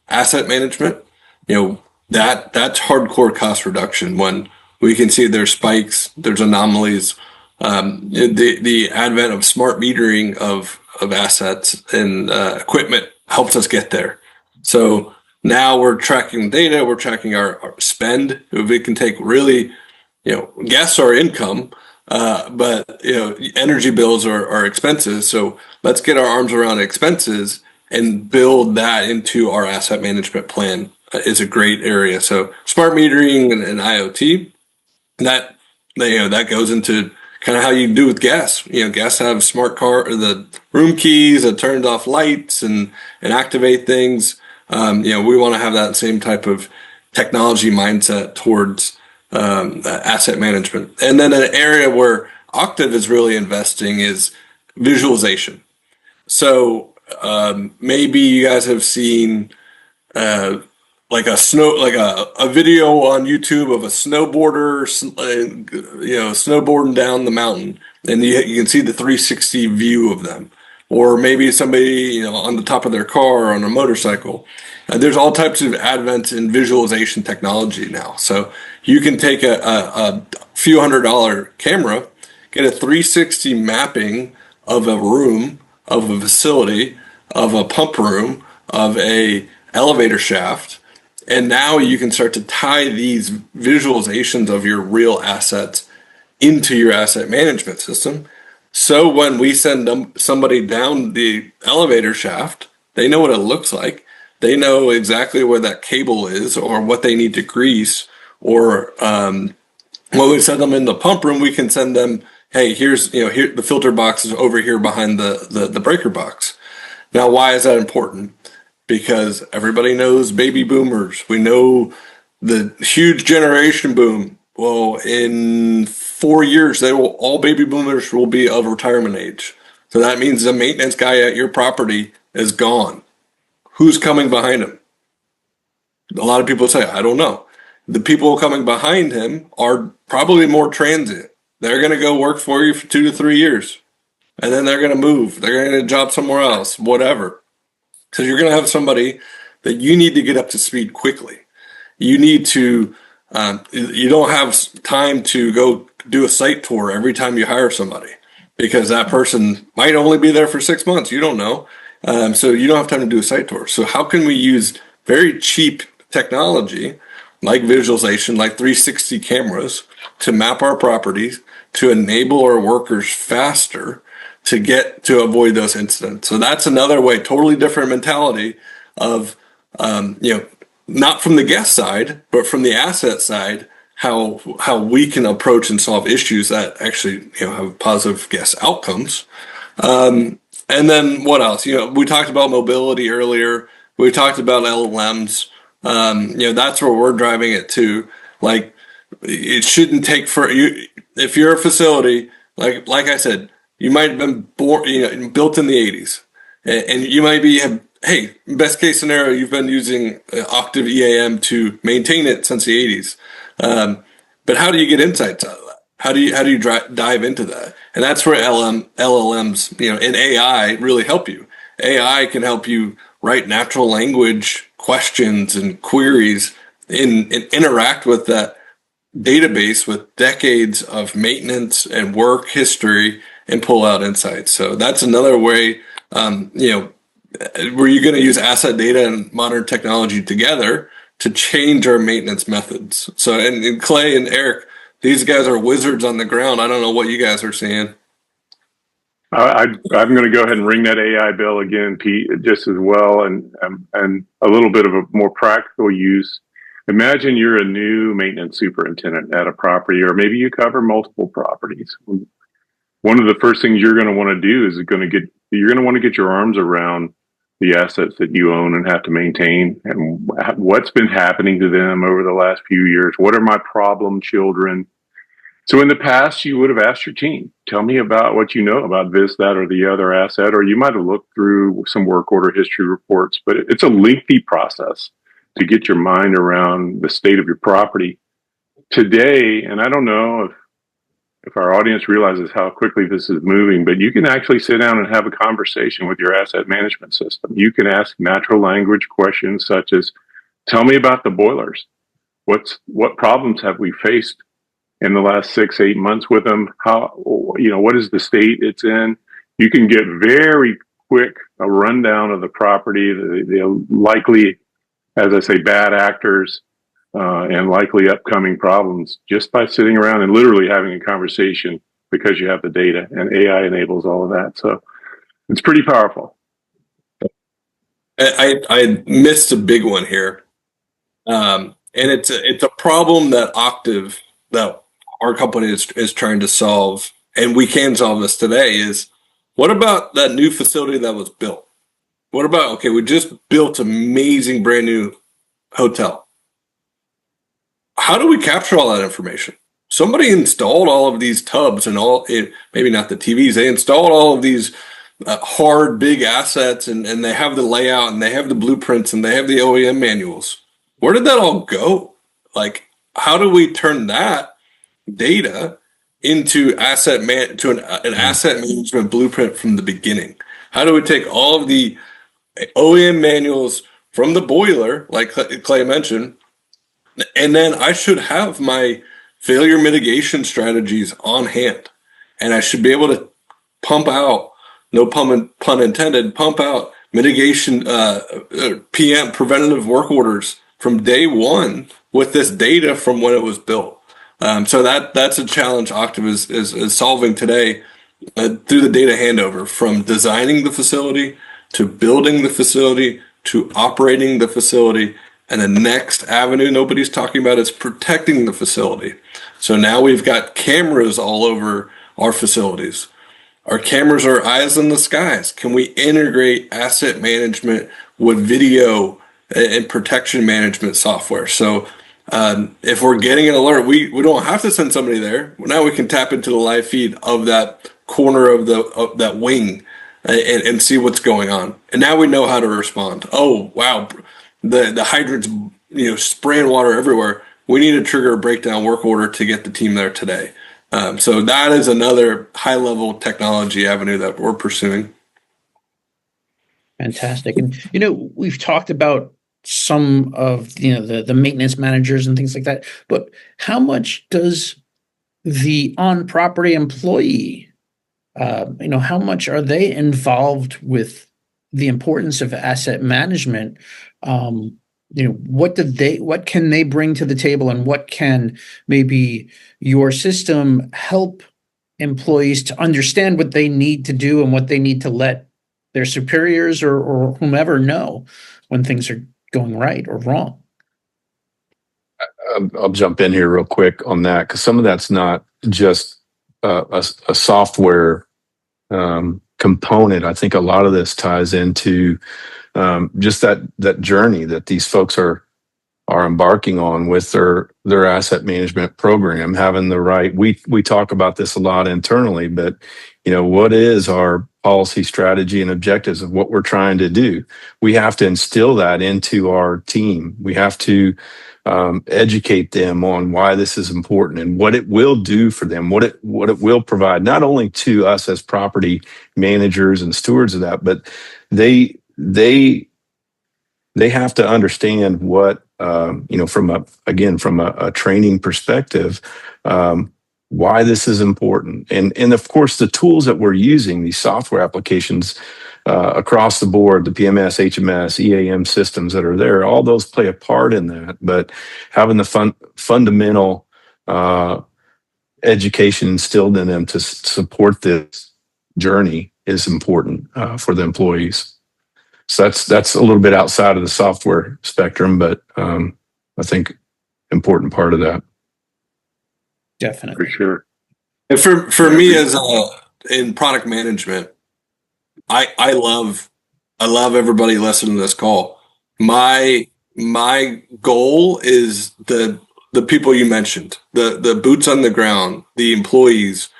asset management. That's hardcore cost reduction. When we can see there's spikes, there's anomalies. The advent of smart metering of assets and equipment helps us get there. So now we're tracking data, we're tracking our spend. We can take really, guess our income, but energy bills are expenses. So let's get our arms around expenses and build that into our asset management plan. Is a great area. So smart metering and IoT. That goes into kind of how you do with gas. Gas have the room keys that turns off lights and activate things. We want to have that same type of technology mindset towards asset management. And then an area where Octave is really investing is visualization. So maybe you guys have seen a video on YouTube of a snowboarder, snowboarding down the mountain, and you can see the 360 view of them. Or maybe somebody, on the top of their car or on a motorcycle. There's all types of advents in visualization technology now. So you can take a few $100 camera, get a 360 mapping of a room, of a facility, of a pump room, of a elevator shaft. And now you can start to tie these visualizations of your real assets into your asset management system. So when we send somebody down the elevator shaft, they know what it looks like. They know exactly where that cable is or what they need to grease. Or when we send them in the pump room, we can send them, hey, here's, here the filter box is over here behind the breaker box. Now, why is that important? because everybody knows baby boomers. We know the huge generation boom. Well, in 4 years, all baby boomers will be of retirement age. So that means the maintenance guy at your property is gone. Who's coming behind him? A lot of people say, I don't know. The people coming behind him are probably more transient. They're going to go work for you for 2 to 3 years. And then they're going to move. They're going to get a job somewhere else, whatever. So you're going to have somebody that you need to get up to speed quickly. You need to, you don't have time to go do a site tour every time you hire somebody, because that person might only be there for 6 months. You don't know. So you don't have time to do a site tour. So how can we use very cheap technology like visualization, like 360 cameras, to map our properties, to enable our workers faster to avoid those incidents? So that's another way, totally different mentality of, not from the guest side, but from the asset side, how we can approach and solve issues that actually, have positive guest outcomes. And then what else? We talked about mobility earlier. We talked about LLMs. That's where we're driving it to. Like, it shouldn't take for you. If you're a facility, like I said, you might have been born, built in the 80s, and you might be, hey, best case scenario, you've been using Octave EAM to maintain it since the 80s. But how do you get insights out of that? How do you dive into that? And that's where LLMs, and AI really help you. AI can help you write natural language questions and queries and interact with that database with decades of maintenance and work history and pull out insights. So that's another way, where you're going to use asset data and modern technology together to change our maintenance methods. So, and Clay and Eric, these guys are wizards on the ground. I don't know what you guys are seeing. I'm going to go ahead and ring that AI bell again, Pete, just as well, and a little bit of a more practical use. Imagine you're a new maintenance superintendent at a property, or maybe you cover multiple properties. One of the first things you're going to want to do is you're going to want to get your arms around the assets that you own and have to maintain, and what's been happening to them over the last few years. What are my problem children? So in the past, you would have asked your team, tell me about what you know about this, that, or the other asset, or you might have looked through some work order history reports, but it's a lengthy process to get your mind around the state of your property. Today, and I don't know if our audience realizes how quickly this is moving, but you can actually sit down and have a conversation with your asset management system. You can ask natural language questions such as, tell me about the boilers. What problems have we faced in the last 6-8 months with them? What is the state it's in? You can get very quick a rundown of the property, the likely, as I say, bad actors, and likely upcoming problems, just by sitting around and literally having a conversation, because you have the data, and AI enables all of that. So it's pretty powerful. I missed a big one here. And it's a problem that Octave, that our company is trying to solve, and we can solve this today, is what about that new facility that was built? What about, okay, we just built an amazing brand new hotel. How do we capture all that information? Somebody installed all of these tubs and maybe not the TVs, they installed all of these hard, big assets, and they have the layout, and they have the blueprints, and they have the OEM manuals. Where did that all go? Like, how do we turn that data into an asset management blueprint from the beginning? How do we take all of the OEM manuals from the boiler, like Clay mentioned, and then I should have my failure mitigation strategies on hand, and I should be able to pump out, no pun intended, pump out mitigation PM, preventative work orders, from day one with this data from when it was built. So that's a challenge Octave is solving today through the data handover, from designing the facility to building the facility to operating the facility. And the next avenue nobody's talking about is protecting the facility. So now we've got cameras all over our facilities. Our cameras are eyes in the skies. Can we integrate asset management with video and protection management software. So if we're getting an alert, we don't have to send somebody there. Now we can tap into the live feed of that corner of that wing and see what's going on. And now we know how to respond. Oh, wow, the hydrant's spraying water everywhere. We need to trigger a breakdown work order to get the team there today. So that is another high-level technology avenue that we're pursuing. Fantastic. And, we've talked about some of, the maintenance managers and things like that, but how much does the on-property employee, how much are they involved with the importance of asset management? What can they bring to the table, and what can maybe your system help employees to understand what they need to do and what they need to let their superiors or whomever know when things are going right or wrong? I'll jump in here real quick on that, because some of that's not just a software component. I think a lot of this ties into just that journey that these folks are embarking on with their asset management program, having the right. We talk about this a lot internally, but what is our policy, strategy, and objectives of what we're trying to do? We have to instill that into our team. We have to educate them on why this is important and what it will do for them, what it will provide, not only to us as property managers and stewards of that, but they have to understand what, from a training perspective, why this is important. And of course, the tools that we're using, these software applications across the board, the PMS, HMS, EAM systems that are there, all those play a part in that. But having the fundamental education instilled in them to support this journey is important for the employees. So that's a little bit outside of the software spectrum, but I think important part of that. Definitely. For sure. And for me, as in product management, I love everybody listening to this call. My goal is the people you mentioned, the boots on the ground, the employees.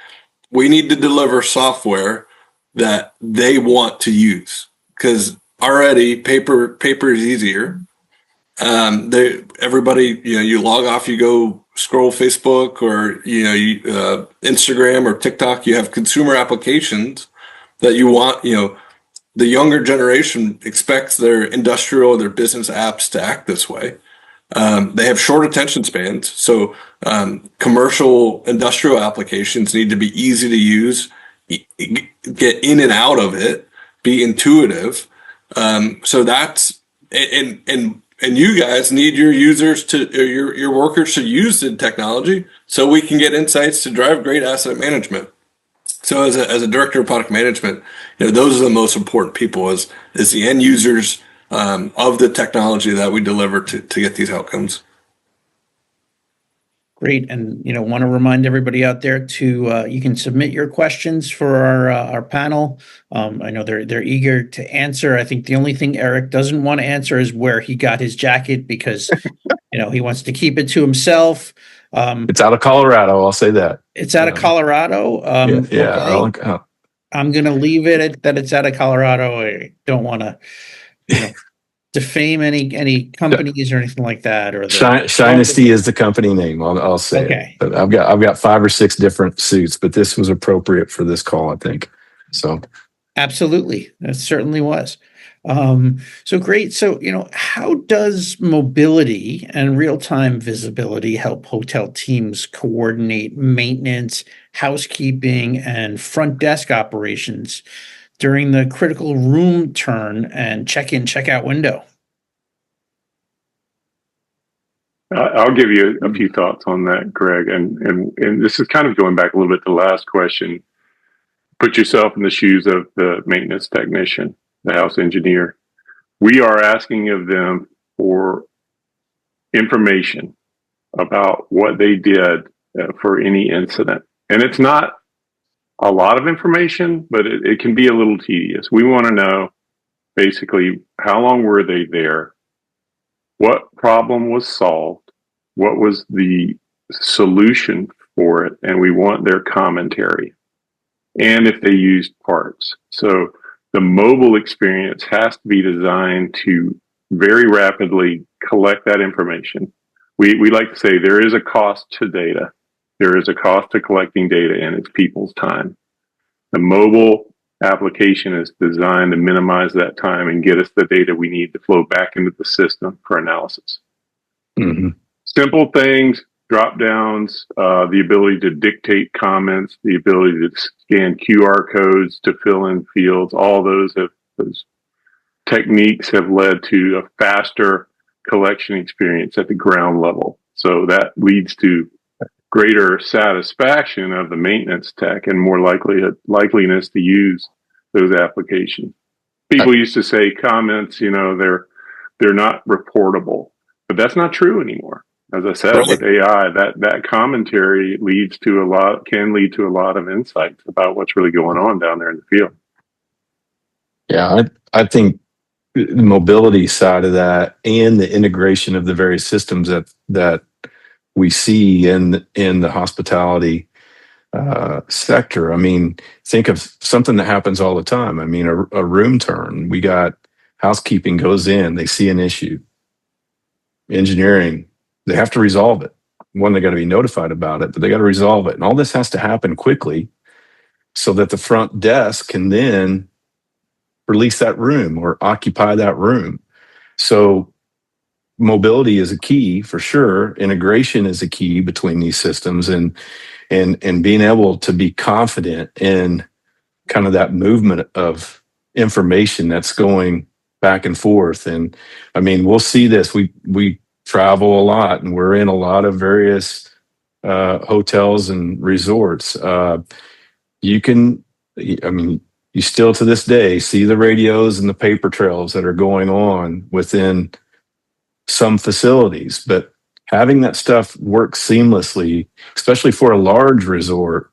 We need to deliver software that they want to use, because already paper is easier. Everybody, you log off, you go scroll Facebook or Instagram or TikTok. You have consumer applications that you want. The younger generation expects their industrial or their business apps to act this way. They have short attention spans, so commercial industrial applications need to be easy to use, get in and out of it, be intuitive. So that's and you guys need your users your workers to use the technology so we can get insights to drive great asset management. So as a director of product management, those are the most important people is the end users of the technology that we deliver to get these outcomes. Great. And, want to remind everybody out there to, you can submit your questions for our panel. I know they're eager to answer. I think the only thing Eric doesn't want to answer is where he got his jacket, because, he wants to keep it to himself. It's out of Colorado. I'll say that. It's out of Colorado. Yeah. Okay. I'm going to leave it at that. It's out of Colorado. I don't want to, defame any companies or anything like that. Or Shinesty is the company name. I'll say okay. It. But I've got 5 or 6 different suits, but this was appropriate for this call, I think. So absolutely, it certainly was. So great. So how does mobility and real-time visibility help hotel teams coordinate maintenance, housekeeping, and front desk operations during the critical room turn and check-in, check-out window? I'll give you a few thoughts on that, Greg. And this is kind of going back a little bit to the last question. Put yourself in the shoes of the maintenance technician, the house engineer. We are asking of them for information about what they did for any incident. And it's not a lot of information, but it can be a little tedious. We want to know basically how long were they there, what problem was solved, what was the solution for it, and we want their commentary, and if they used parts. So the mobile experience has to be designed to very rapidly collect that information. We like to say there is a cost to data. There is a cost to collecting data, and it's people's time. The mobile application is designed to minimize that time and get us the data we need to flow back into the system for analysis. Mm-hmm. Simple things, drop downs, the ability to dictate comments, the ability to scan QR codes to fill in fields, all those techniques have led to a faster collection experience at the ground level. So that leads to greater satisfaction of the maintenance tech and more likeliness to use those applications. People used to say comments, they're not reportable, but that's not true anymore. As I said, with AI, that commentary can lead to a lot of insights about what's really going on down there in the field. Yeah, I think the mobility side of that and the integration of the various systems that we see in the hospitality sector. I mean, think of something that happens all the time. I mean, a room turn. We got housekeeping goes in, they see an issue. Engineering, they have to resolve it. One, they got to be notified about it, but they got to resolve it. And all this has to happen quickly so that the front desk can then release that room or occupy that room. So mobility is a key for sure. Integration is a key between these systems, and being able to be confident in kind of that movement of information that's going back and forth. And I mean, we'll see this. We travel a lot, and we're in a lot of various hotels and resorts. You still to this day see the radios and the paper trails that are going on within some facilities, but having that stuff work seamlessly, especially for a large resort,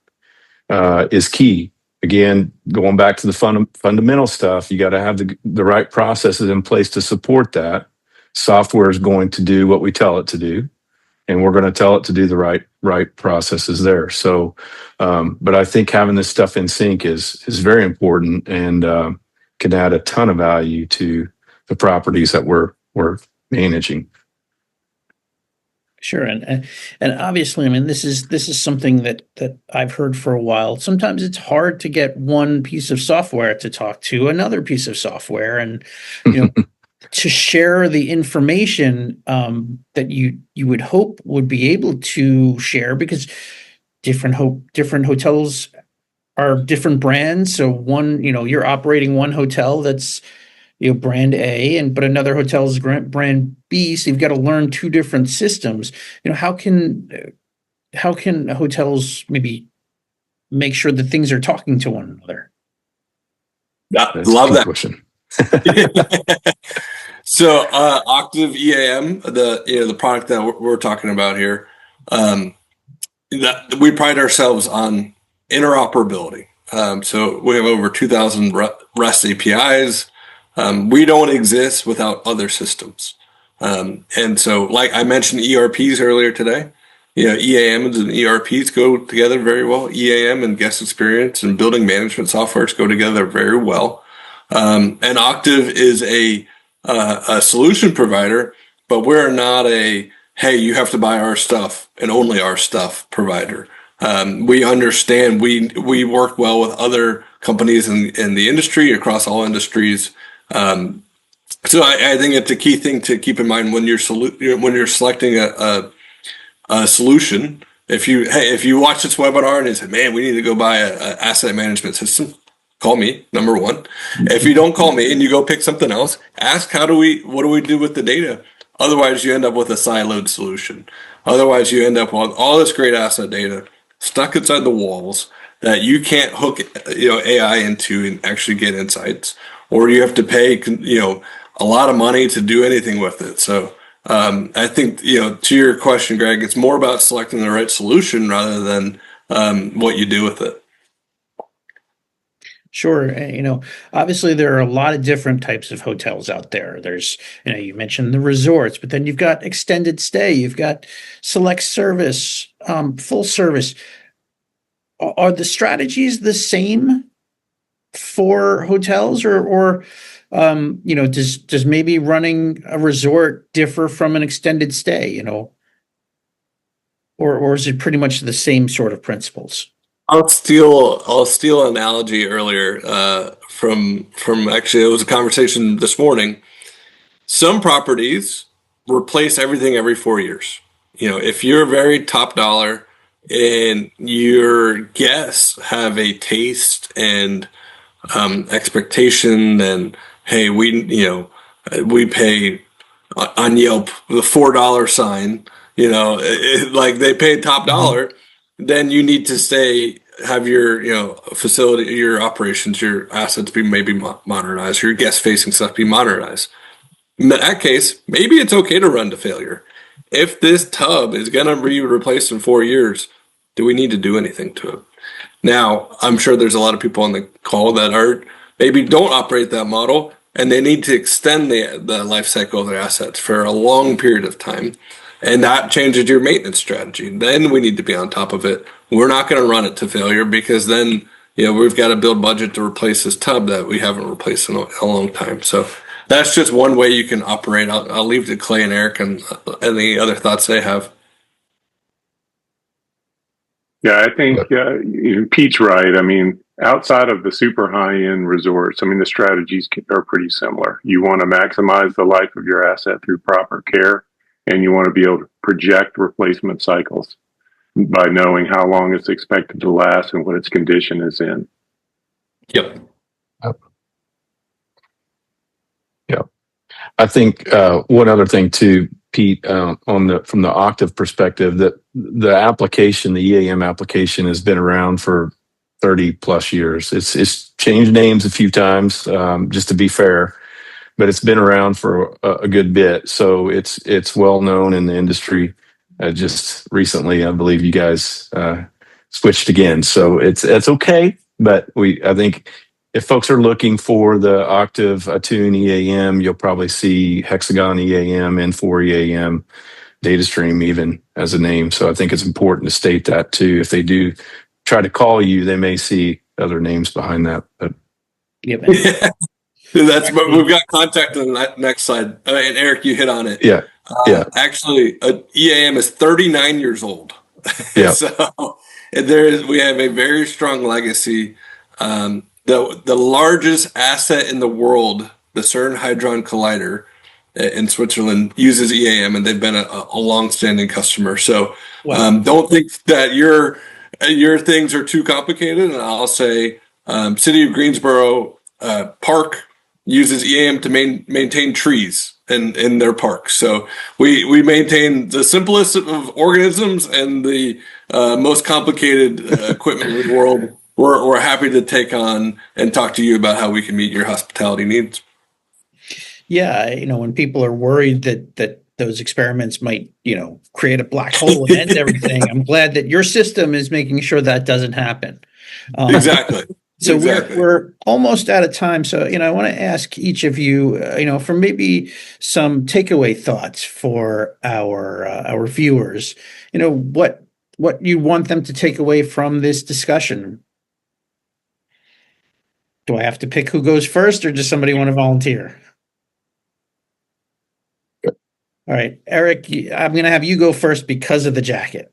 is key. Again, going back to the fundamental stuff, you got to have the right processes in place to support that. Software is going to do what we tell it to do, and we're going to tell it to do the right processes there. So, but I think having this stuff in sync is very important, and can add a ton of value to the properties that we're managing. Sure, and obviously, I mean, this is something that I've heard for a while. Sometimes it's hard to get one piece of software to talk to another piece of software, and to share the information that you would hope would be able to share, because different hotels are different brands. So one, you're operating one hotel that's brand A, but another hotel is brand B. So you've got to learn two different systems. How can hotels maybe make sure that things are talking to one another? Love that question. So Octave EAM, the product that we're talking about here, that we pride ourselves on interoperability. So we have over 2,000 REST APIs. We don't exist without other systems. And so, like I mentioned, ERPs earlier today. EAMs and ERPs go together very well. EAM and guest experience and building management softwares go together very well. And Octave is a solution provider, but we're not a, hey, you have to buy our stuff and only our stuff provider. We understand we work well with other companies in the industry, across all industries. So I think it's a key thing to keep in mind when you're selecting a solution. If you watch this webinar and you say, man, we need to go buy an asset management system, call me, number one. If you don't call me and you go pick something else, ask what do we do with the data? Otherwise, you end up with a siloed solution. Otherwise, you end up with all this great asset data stuck inside the walls that you can't hook AI into and actually get insights, or you have to pay a lot of money to do anything with it. So I think to your question, Greg, it's more about selecting the right solution rather than what you do with it. Sure. Obviously there are a lot of different types of hotels out there. There's, you mentioned the resorts, but then you've got extended stay, you've got select service, full service. Are the strategies the same for hotels, or does maybe running a resort differ from an extended stay, or is it pretty much the same sort of principles? I'll steal an analogy earlier from actually it was a conversation this morning. Some properties replace everything every 4 years. If you're very top dollar and your guests have a taste and expectation, and hey, we pay on Yelp the $4 sign. Like they pay top dollar. Then you need to have your facility, your operations, your assets be maybe modernized, your guest facing stuff be modernized. In that case, maybe it's okay to run to failure. If this tub is going to be replaced in 4 years, do we need to do anything to it? Now, I'm sure there's a lot of people on the call that maybe don't operate that model, and they need to extend the life cycle of their assets for a long period of time. And that changes your maintenance strategy. Then we need to be on top of it. We're not going to run it to failure, because then we've got to build budget to replace this tub that we haven't replaced in a long time. So that's just one way you can operate. I'll leave it to Clay and Eric and any other thoughts they have. Yeah, I think Pete's right. I mean, outside of the super high-end resorts, the strategies are pretty similar. You want to maximize the life of your asset through proper care, and you want to be able to project replacement cycles by knowing how long it's expected to last and what its condition is in. Yep. Yep. I think one other thing too, Pete, from the Octave perspective, that the application, the EAM application, has been around for 30 plus years. It's changed names a few times, just to be fair, but it's been around for a good bit. So it's well known in the industry. Just recently, I believe you guys switched again. So it's okay. But I think if folks are looking for the Octave Attune EAM, you'll probably see Hexagon EAM, N4 EAM, DataStream even as a name. So I think it's important to state that too. If they do try to call you, they may see other names behind that. But yeah. We've got contact on the next slide. And Eric, you hit on it. Yeah. Actually, EAM is 39 years old. Yeah. So we have a very strong legacy. The largest asset in the world, the CERN Hadron Collider in Switzerland, uses EAM, and they've been a long-standing customer. So don't think that your things are too complicated. And I'll say City of Greensboro Park uses EAM to maintain trees in their park. So we maintain the simplest of organisms and the most complicated equipment in the world. We're happy to take on and talk to you about how we can meet your hospitality needs. Yeah, when people are worried that those experiments might, create a black hole and end everything, I'm glad that your system is making sure that doesn't happen. Exactly. So exactly. we're almost out of time. So, I want to ask each of you, for maybe some takeaway thoughts for our viewers, what you want them to take away from this discussion. Do I have to pick who goes first, or does somebody want to volunteer? All right, Eric, I'm going to have you go first because of the jacket.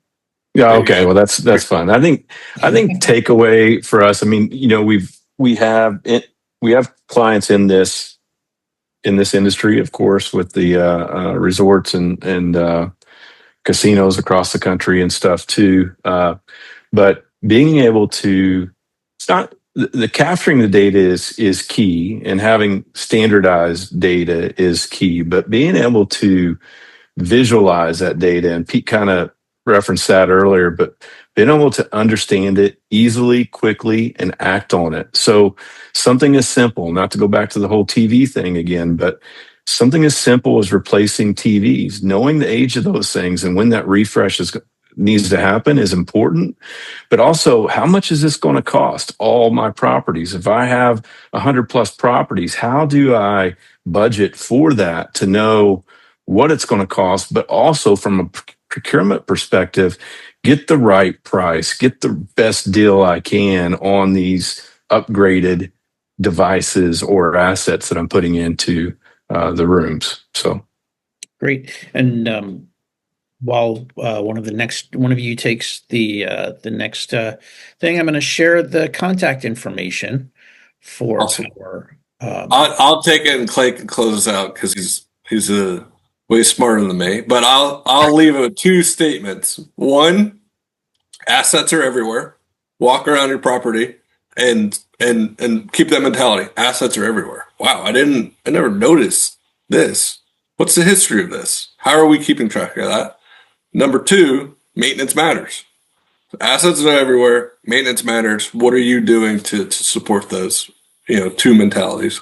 Yeah. Okay. Well, that's fine. I think takeaway for us. We have clients in this industry, of course, with the resorts and casinos across the country and stuff too. But being able to, it's not the capturing the data is key, and having standardized data is key. But being able to visualize that data, and Pete kind of referenced that earlier, but being able to understand it easily, quickly, and act on it. So something as simple, not to go back to the whole TV thing again, but something as simple as replacing TVs, knowing the age of those things and when that refresh needs to happen is important, but also how much is this going to cost all my properties? If I have 100 plus properties, how do I budget for that to know what it's going to cost, but also from a procurement perspective, get the right price, get the best deal I can on these upgraded devices or assets that I'm putting into the rooms. So Great. And while one of you takes the next thing, I'm going to share the contact information for Awesome. our. I'll take it and Clay can close us out because he's way smarter than me. But I'll leave it with two statements. One, assets are everywhere. Walk around your property and keep that mentality. Assets are everywhere. Wow, I never noticed this. What's the history of this? How are we keeping track of that? Number two, maintenance matters. Assets are everywhere. Maintenance matters. What are you doing to support those, two mentalities?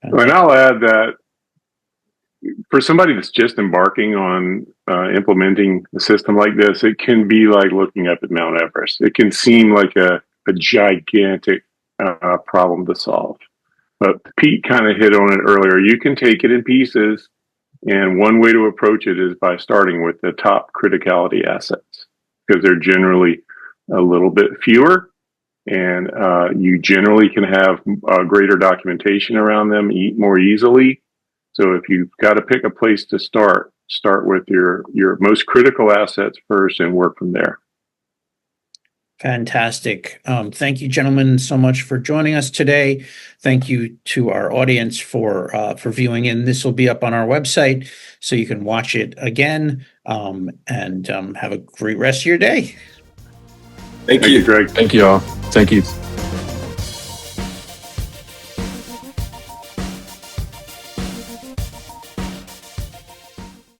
And I'll add that for somebody that's just embarking on implementing a system like this, it can be like looking up at Mount Everest. It can seem like a gigantic problem to solve. But Pete kind of hit on it earlier. You can take it in pieces, and one way to approach it is by starting with the top criticality assets, because they're generally a little bit fewer, and you generally can have greater documentation around them more easily. So if you've got to pick a place to start with your most critical assets first and work from there. Fantastic. Thank you, gentlemen, so much for joining us today. Thank you to our audience for viewing in. This will be up on our website, so you can watch it again, and have a great rest of your day. Thank you, Greg. thank you all. Thank you.